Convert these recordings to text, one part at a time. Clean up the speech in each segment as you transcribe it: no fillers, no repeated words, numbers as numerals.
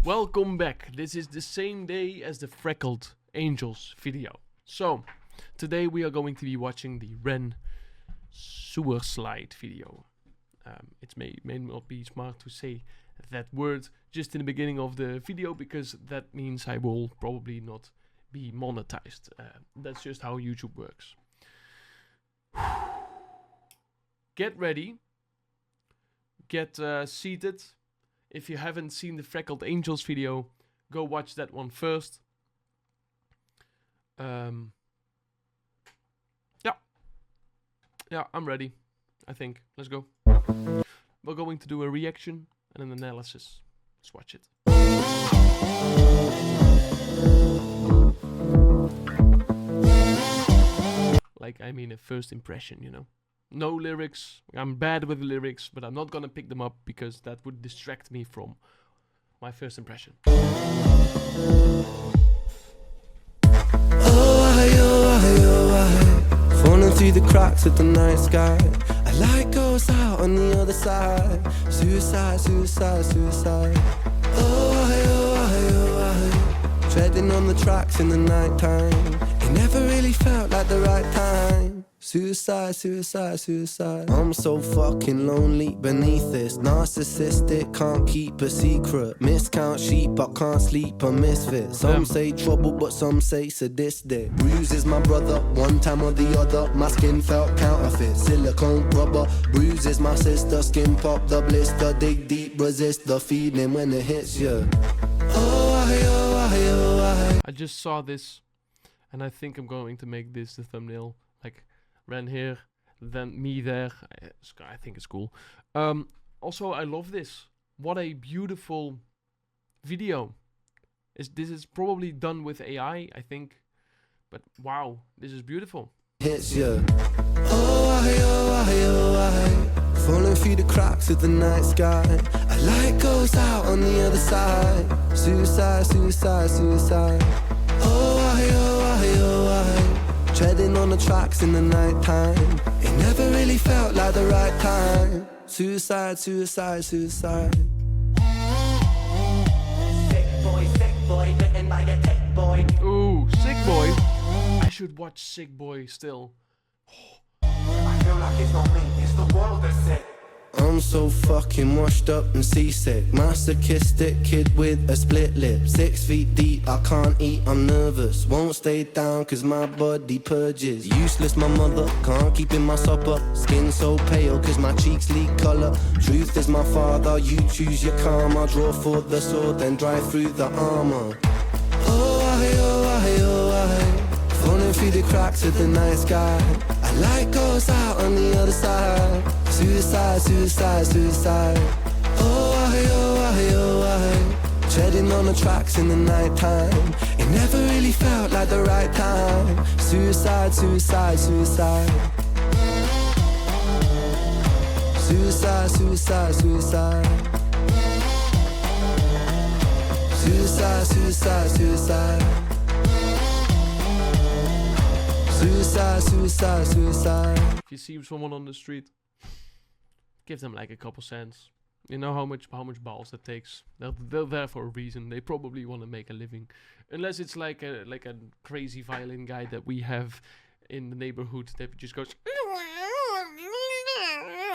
Welcome back. This is the same day as the Freckled Angels video. So, today we are going to be watching the Ren sewer slide video. It may not be smart to say that word just in the beginning of the video, because that means I will probably not be monetized. That's just how YouTube works. Get ready. Get seated. If you haven't seen the Freckled Angels video, go watch that one first. Yeah, I'm ready, I think. Let's go. We're going to do a reaction and an analysis. Let's watch it. Like, I mean, a first impression, you know. No lyrics. I'm bad with lyrics, but I'm not gonna pick them up because that would distract me from my first impression. Falling through the cracks of the night sky. A light goes out on the other side. Suicide, suicide, suicide. Treading on the tracks in the night time. It never really felt like the right time. Suicide, suicide, suicide. I'm so fucking lonely beneath this. Narcissistic, can't keep a secret. Miscount sheep, I can't sleep, a misfit. Some say trouble, but some say sadistic. Bruises my brother, one time or the other. My skin felt counterfeit, silicone rubber. Bruises my sister, skin pop the blister. Dig deep, resist the feeling when it hits you. I just saw this, and I think I'm going to make this the thumbnail. Like, Ren here, then me there. I think it's cool. Also, I love this. What a beautiful video. This is probably done with AI, I think. But wow, this is beautiful. Hits you. Falling through the cracks of the night sky. A light goes out on the other side. Suicide, suicide, suicide. Treading on the tracks in the night time. It never really felt like the right time. Suicide, suicide, suicide. Sick boy, bitten by a tech boy. Ooh, Sick Boy. I should watch Sick Boy still. I feel like it's not me, it's the world that's sick. I'm so fucking washed up and seasick. Masochistic kid with a split lip. 6 feet deep, I can't eat, I'm nervous. Won't stay down cause my body purges. Useless my mother, can't keep in my supper. Skin so pale cause my cheeks leak colour. Truth is my father, you choose your karma. Draw for the sword, then drive through the armour. Falling through the cracks of the night sky. A light goes out on the other side. Suicide, suicide, suicide. Treading on the tracks in the night time. It never really felt like the right time. Suicide, suicide, suicide. Suicide, suicide, suicide. Suicide, suicide, suicide. Suicide, suicide, suicide. If you see someone on the street, give them like a couple cents. You know how much balls that takes. They're there for a reason. They probably want to make a living, unless it's like a crazy violin guy that we have in the neighborhood that just goes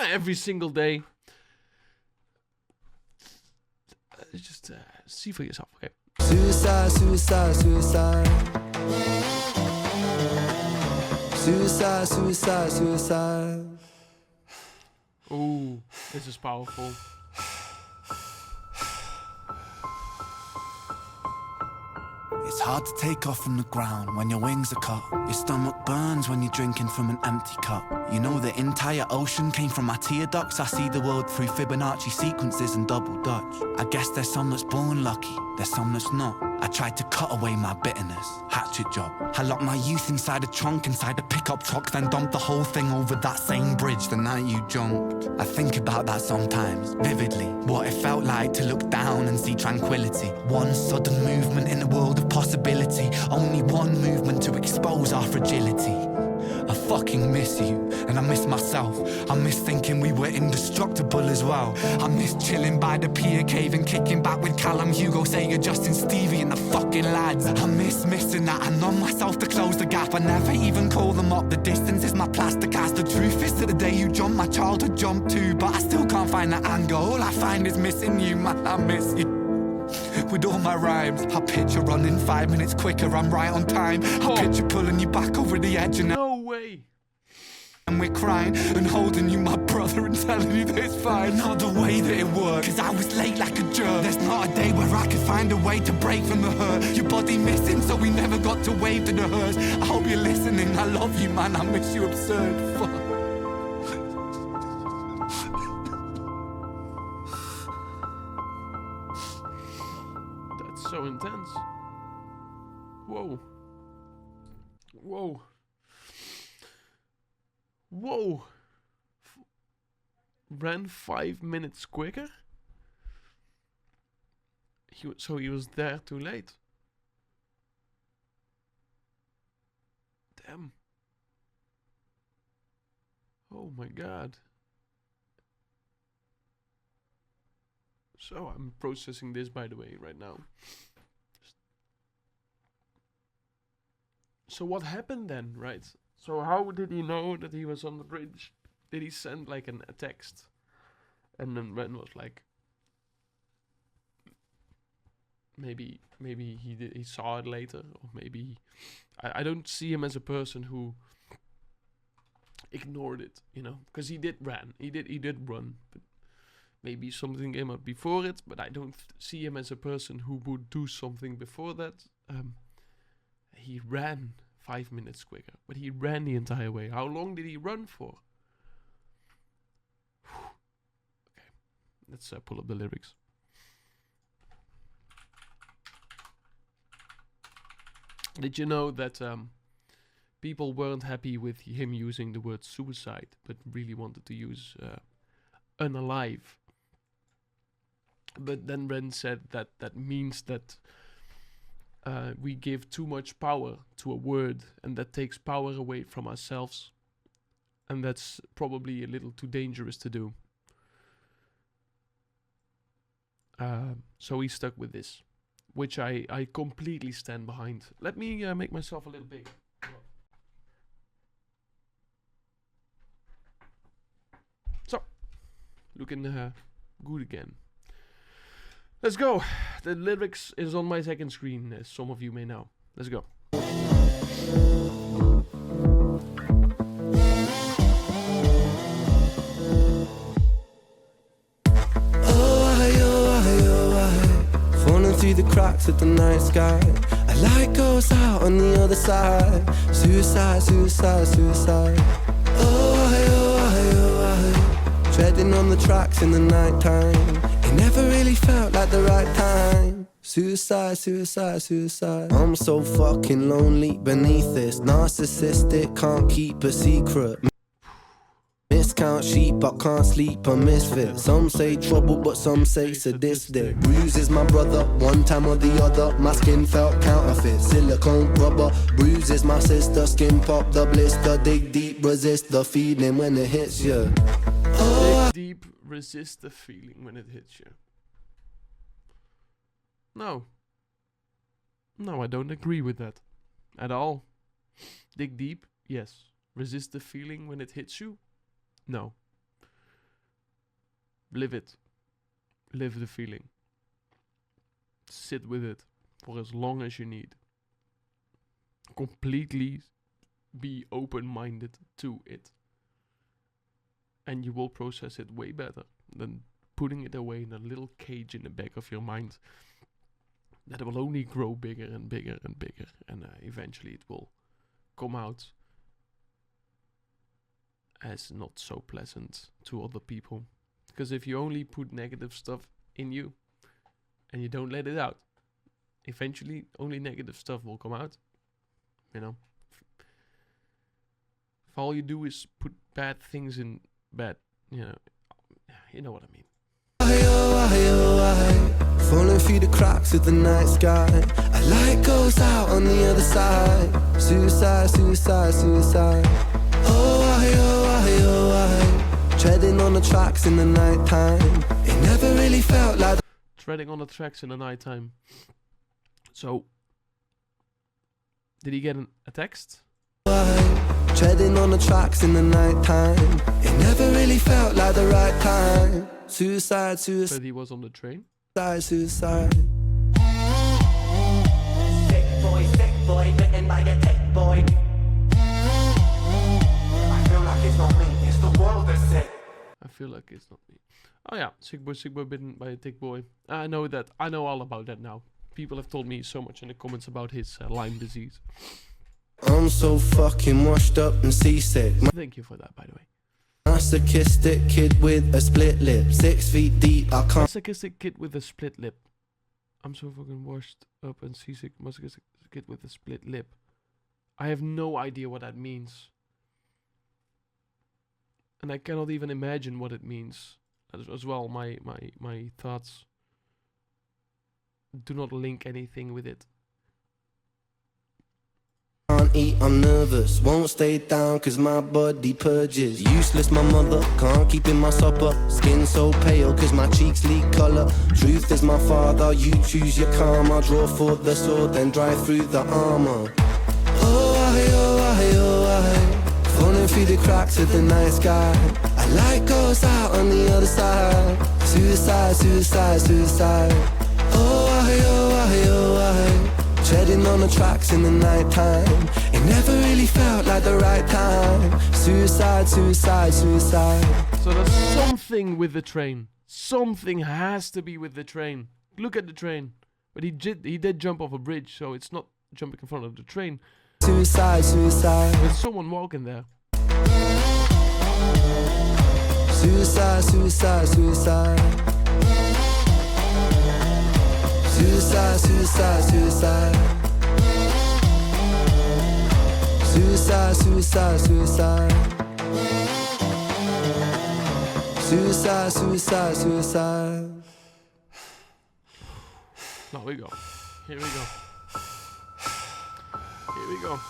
every single day. Just see for yourself, okay? Suicide, suicide, suicide. Suicide, suicide, suicide. Ooh, this is powerful. It's hard to take off from the ground when your wings are cut. Your stomach burns when you're drinking from an empty cup. You know the entire ocean came from my tear ducts. I see the world through Fibonacci sequences and double Dutch. I guess there's some that's born lucky, there's some that's not. I tried to cut away my bitterness, hatchet job. I locked my youth inside a trunk, inside a pickup truck, then dumped the whole thing over that same bridge the night you jumped. I think about that sometimes, vividly. What it felt like to look down and see tranquility. One sudden movement in a world of possibility. Only one movement to expose our fragility. I fucking miss you, and I miss myself. I miss thinking we were indestructible as well. I miss chilling by the pier cave and kicking back with Callum, Hugo, Sega, Justin, Stevie and the fucking lads. I miss missing that. I numb myself to close the gap. I never even call them up. The distance is my plaster cast. The truth is to the day you jumped, my childhood jumped too. But I still can't find that anger. All I find is missing you, man. I miss you. With all my rhymes, I picture running 5 minutes quicker. I'm right on time. I picture pulling you back over the edge and No way. and we're crying and holding you, my brother, and telling you that it's fine. Not the way that it worked, cause I was late like a jerk. There's not a day where I could find a way to break from the hurt. Your body missing, so we never got to wave to the hearse. I hope you're listening, I love you, man, I miss you absurd. Fuck. That's so intense. Whoa. Whoa. Whoa. Ran 5 minutes quicker? So he was there too late. Damn. Oh my god. So I'm processing this, by the way, right now. So what happened then, right? So how did he know that he was on the bridge? Did he send like a text? And then Ren was like, maybe he saw it later, or maybe I don't see him as a person who ignored it, you know, because he did run, but maybe something came up before it. But I don't see him as a person who would do something before that. He ran 5 minutes quicker, but he ran the entire way. How long did he run for? Okay, let's pull up the lyrics. Did you know that people weren't happy with him using the word suicide, but really wanted to use unalive? But then Ren said that that means that we give too much power to a word, and that takes power away from ourselves. And that's probably a little too dangerous to do. So he stuck with this, which I completely stand behind. Let me make myself a little big. So, looking good again. Let's go. The lyrics is on my second screen, as some of you may know. Let's go. Falling through the cracks of the night sky. A light goes out on the other side. Suicide, suicide, suicide. Treading on the tracks in the night time. It never really felt like the right time. Suicide, suicide, suicide. I'm so fucking lonely beneath this. Narcissistic, can't keep a secret. Miscount sheep, I can't sleep, a misfit. Some say trouble, but some say sadistic. Bruises my brother, one time or the other. My skin felt counterfeit, silicone rubber. Bruises my sister, skin pop the blister. Dig deep, resist the feeling when it hits you. Dig deep, resist the feeling when it hits you. No. No, I don't agree with that. At all. Dig deep, yes. Resist the feeling when it hits you? No. Live it. Live the feeling. Sit with it for as long as you need. Completely be open-minded to it. And you will process it way better than putting it away in a little cage in the back of your mind that will only grow bigger and bigger and bigger. And eventually it will come out as not so pleasant to other people. Because if you only put negative stuff in you and you don't let it out, eventually only negative stuff will come out. You know? If all you do is put bad things in bad, you know what I mean. Falling through the cracks of the night sky. A light goes out on the other side. Suicide, suicide, suicide. treading on the tracks in the night time. It never really felt like Treading on the tracks in the nighttime. So, did he get a text? treading on the tracks in the night time. It never really felt like the right time. Suicide, suicide, But he was on the train. suicide. Sick boy, bitten by a tech boy. I feel like it's not me, it's the world that's sick. I feel like it's not me. Oh yeah, sick boy bitten by a tick boy. I know that. I know all about that now. People have told me so much in the comments about his Lyme disease. I'm so fucking washed up and seasick. Thank you for that, by the way. Masochistic kid with a split lip, 6 feet deep. I can't. Masochistic kid with a split lip. I'm so fucking washed up and seasick. Masochistic kid with a split lip. I have no idea what that means. And I cannot even imagine what it means. As well, my thoughts do not link anything with it. Can't eat, I'm nervous. Won't stay down cause my body purges. Useless, my mother. Can't keep in my supper. Skin so pale cause my cheeks leak colour. Truth is my father. You choose your karma. Draw for the sword, then drive through the armor. Oh, I. Falling through the cracks of the night sky. A light goes out on the other side. Suicide, suicide, suicide. Oh, I. Treading on the tracks in the night time. It never really felt like the right time. Suicide, suicide, suicide. So there's something with the train. Something has to be with the train. Look at the train. But he did jump off a bridge, so it's not jumping in front of the train. Suicide, suicide. There's someone walking there. Suicide, suicide, suicide. Suicide, suicide, suicide. Suicide, suicide, suicide. Suicide, suicide, suicide. Now we go. Here we go. Here we go.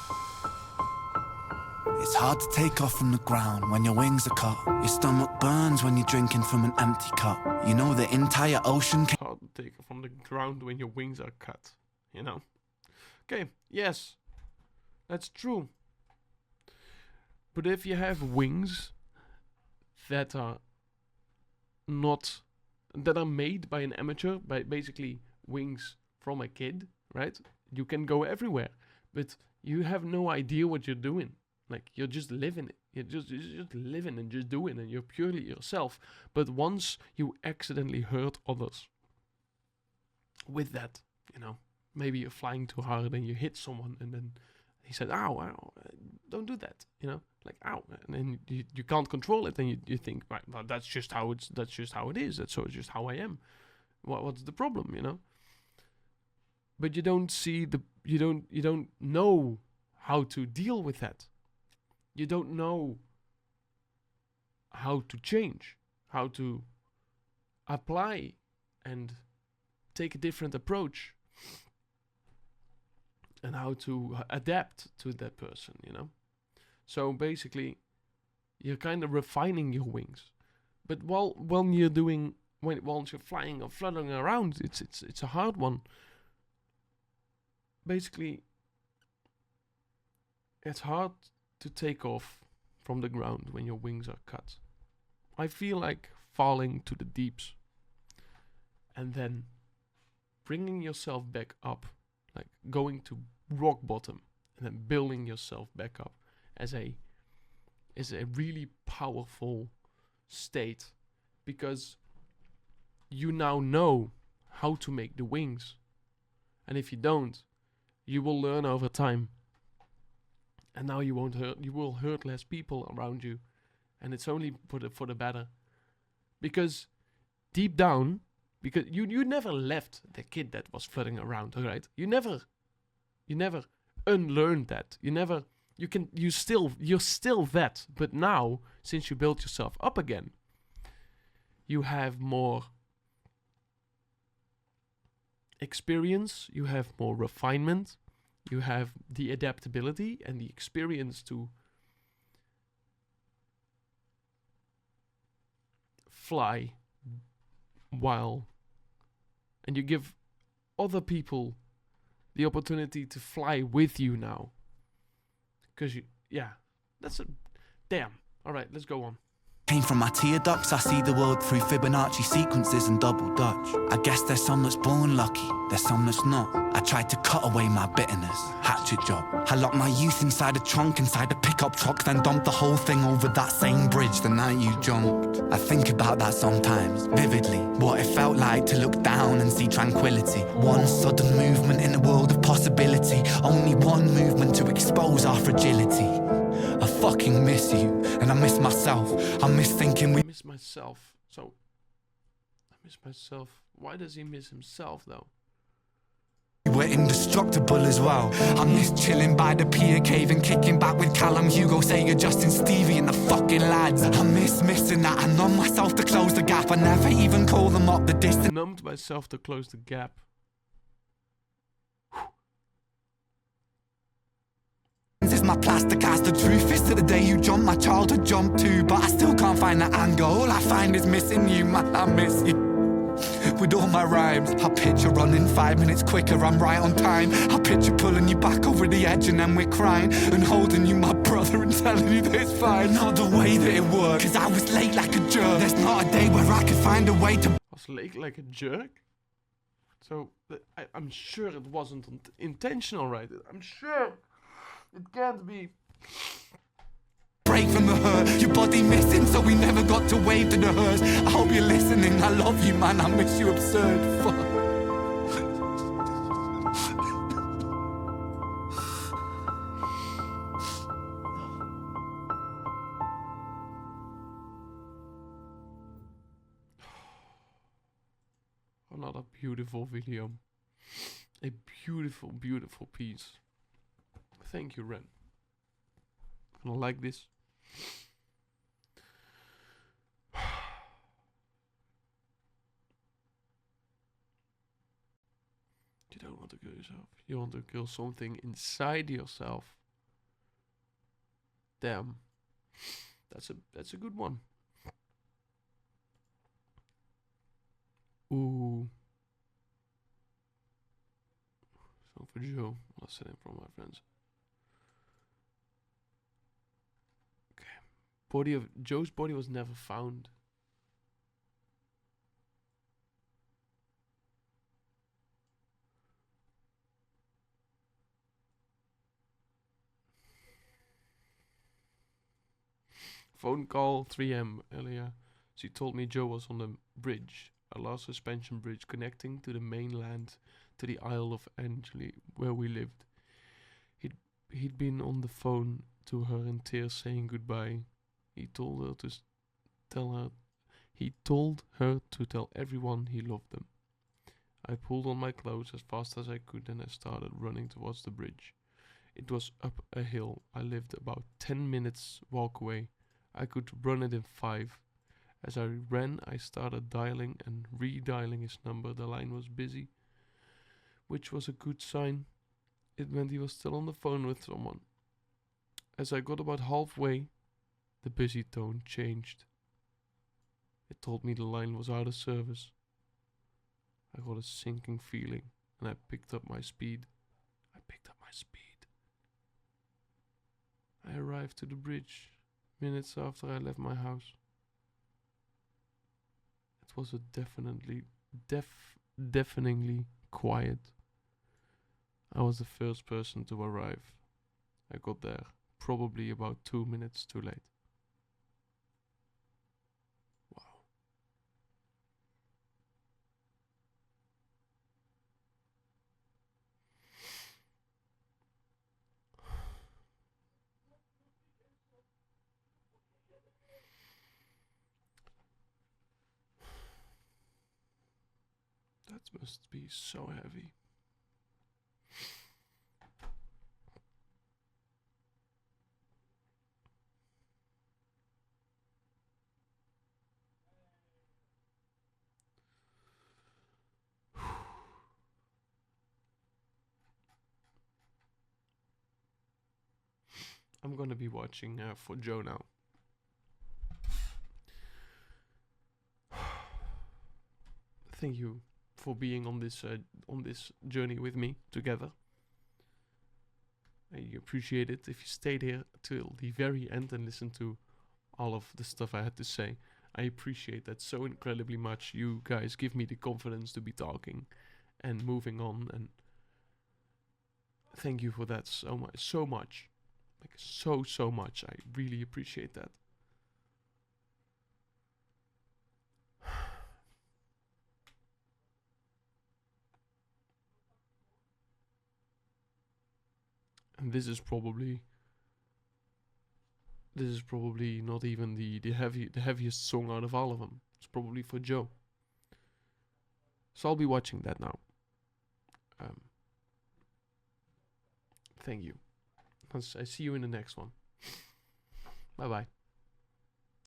It's hard to take off from the ground when your wings are cut. Your stomach burns when you're drinking from an empty cup. You know the entire ocean It's hard to take from the ground when your wings are cut. You know? Okay, yes. That's true. But if you have wings that are not... that are made by an amateur, by basically wings from a kid, right? You can go everywhere. But you have no idea what you're doing. Like, you're just living it. You're just living and just doing it. And you're purely yourself. But once you accidentally hurt others with that, you know, maybe you're flying too hard and you hit someone and then he said, ow, ow, don't do that, you know, like, ow. And then you can't control it. And you think, right, well, that's just how it is. That's just how I am. What's the problem, you know? But you don't see you don't know how to deal with that. You don't know how to change, how to apply and take a different approach and how to adapt to that person, you know? So basically, you're kind of refining your wings. But once you're flying or fluttering around, it's a hard one. Basically, it's hard to take off from the ground when your wings are cut. I feel like falling to the deeps and then bringing yourself back up, like going to rock bottom and then building yourself back up is a really powerful state, because you now know how to make the wings. And if you don't, you will learn over time. And now you will hurt less people around you. And it's only for the better. Because deep down, because you never left the kid that was floating around, alright? You never unlearned that. You're still that. But now, since you built yourself up again, you have more experience, you have more refinement, you have the adaptability and the experience to fly while, and you give other people the opportunity to fly with you now. Because that's a damn. All right, let's go on. Came from my tear ducts, I see the world through Fibonacci sequences and double dutch. I guess there's some that's born lucky, there's some that's not. I tried to cut away my bitterness, hatchet job. I locked my youth inside a trunk, inside a pickup truck, then dumped the whole thing over that same bridge the night you jumped. I think about that sometimes, vividly, what it felt like to look down and see tranquility. One sudden movement in a world of possibility, only one movement to expose our fragility. I fucking miss you, and I miss myself. I miss thinking I miss myself. So, I miss myself. Why does he miss himself, though? we're indestructible as well. I miss chilling by the pier cave and kicking back with Callum, Hugo, Sega, Justin, Stevie and the fucking lads. I miss missing that. I numb myself to close the gap. I never even call them up the distance. Numbed myself to close the gap. Is my plaster cast. The truth is to the day you jumped, my childhood jumped too. But I still can't find that anger. All I find is missing you, man. I miss you. With all my rhymes, I picture running 5 minutes quicker, I'm right on time. I picture pulling you back over the edge and then we're crying, and holding you, my brother, and telling you that it's fine. Not the way that it worked, cause I was late like a jerk. There's not a day where I could find a way to... I was late like a jerk? So, I'm sure it wasn't intentional, right? I'm sure it can't be... break from the hurt, your body missing, so we never got to wave to the hearse. I hope you're listening, I love you, man, I miss you absurd. Fuck. Another beautiful video. A beautiful, beautiful piece. Thank you, Ren. I like this. You don't want to kill yourself. You want to kill something inside yourself. Damn. That's a good one. Ooh. So for Joe, I'll send it from my friends. Body of Joe's body was never found. Phone call 3 a.m. earlier. She told me Joe was on the bridge, a large suspension bridge connecting to the mainland to the Isle of Angeli, where we lived. He'd been on the phone to her in tears, saying goodbye. He told her to tell everyone he loved them. I pulled on my clothes as fast as I could and I started running towards the bridge. It was up a hill. I lived about 10 minutes walk away. I could run it in 5. As I ran, I started dialing and redialing his number. The line was busy, which was a good sign. It meant he was still on the phone with someone. As I got about halfway, the busy tone changed. It told me the line was out of service. I got a sinking feeling and I picked up my speed. I arrived to the bridge minutes after I left my house. It was a deafeningly quiet. I was the first person to arrive. I got there probably about 2 minutes too late. That must be so heavy. I'm gonna be watching for Joe now. thank you for being on this journey with me together. I appreciate it if you stayed here till the very end and listened to all of the stuff I had to say. I appreciate that so incredibly much. You guys give me the confidence to be talking and moving on, and thank you for that so much. Like so much. I really appreciate that. And this is probably not even the heaviest song out of all of them. It's probably for Joe. So I'll be watching that now. Thank you. I see you in the next one. Bye bye.